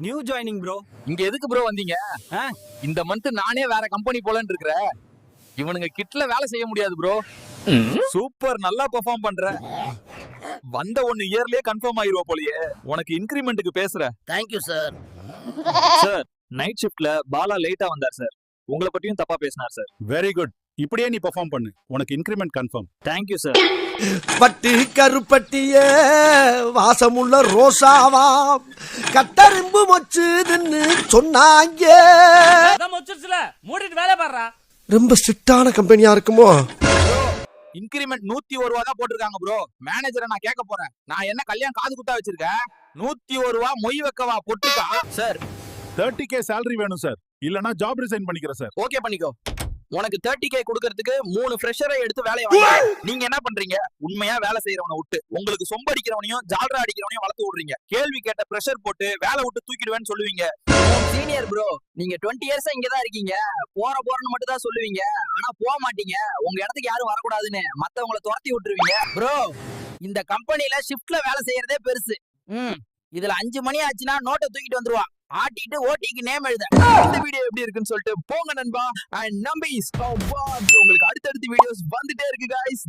New joining bro. இங்க எதுக்கு bro வந்தீங்க? இந்த மந்த் நானே வேற கம்பெனி போலன்னு இருக்கிறேன். இவனுங்க கிட்ல வேலை செய்ய முடியாது ப்ரோ. சூப்பர், நல்லா பெர்ஃபார்ம் பண்ற. வந்த 1 இயர்லயே கன்ஃபார்ம் ஆயிருவ போலயே. உனக்கு இன்கிரிமெண்ட்க்கு பேசுற. Thank you sir. Sir, night ஷிஃப்ட்ல பாலா லேட்டா வந்தார் சார். உங்களை பத்தியும் தப்பா பேசினார் சார். Very good. இப்படியே நீ பெர்ஃபார்ம் பண்ணு, உனக்கு increment confirm. Thank you sir. பட்டி கருப்பட்டியே வாசமுள்ள ரோசாவா கட்டரும்பு மொச்சுதுன்னு சொன்னாங்க. மூடிட்டு வேலை பாடுறா. ரொம்ப ஸ்ட்ரிக்டான கம்பெனியா இருக்குமோ? இன்கிரிமெண்ட் 101 ரூபா தான் போட்டிருக்காங்க ப்ரோ. மேனேஜரை நான் கேட்க போறேன். நான் என்ன கல்யாணம் காது குத்தா வச்சிருக்கேன்? 101 ரூபா மொய் வைக்கவா போட்டிருக்கா? சார், 30K salary வேணும் சார், இல்லனா ஜாப் ரிசைன் பண்ணிக்கிறேன் சார். ஓகே பண்ணிக்கோ. உனக்கு 30K கொடுக்கறதுக்கு 3 ஃப்ரெஷரை எடுத்து வேலையை வாங்க. நீங்க என்ன பண்றீங்க? உண்மையா வேலை செய்யறவனை விட்டு உங்களுக்கு சொம்ப அடிக்கிறவனையும் ஜால்ரா அடிக்கிறவனையும் வளர்த்து விடுறீங்க. கேள்வி கேட்ட பிரஷர் போட்டு வேலை விட்டு தூக்கிடுவேன்னு சொல்லுவீங்க. சீனியர் ப்ரோ, நீங்க 20 இயர்ஸா இங்கதான் இருக்கீங்க. போறன்னு மட்டும் தான் சொல்லுவீங்க, ஆனா போக மாட்டீங்க. உங்க இடத்துக்கு யாரும் வரக்கூடாதுன்னு மத்தவங்களை துரத்தி விட்டுருவீங்க. ப்ரோ, இந்த கம்பெனில ஷிஃப்ட்ல வேலை செய்யறதே பெருசு. இதுல 5 மணி ஆச்சுன்னா நோட்டை தூக்கிட்டு வந்துருவா. ஆட்டிட்டு ஓட்டிக்கு நேம் எழுத. இந்த வீடியோ எப்படி இருக்குன்னு சொல்லிட்டு போங்க நண்பா. அண்ட் நம்பி உங்களுக்கு அடுத்தடுத்து வீடியோஸ் வந்துட்டே இருக்கு गाइस.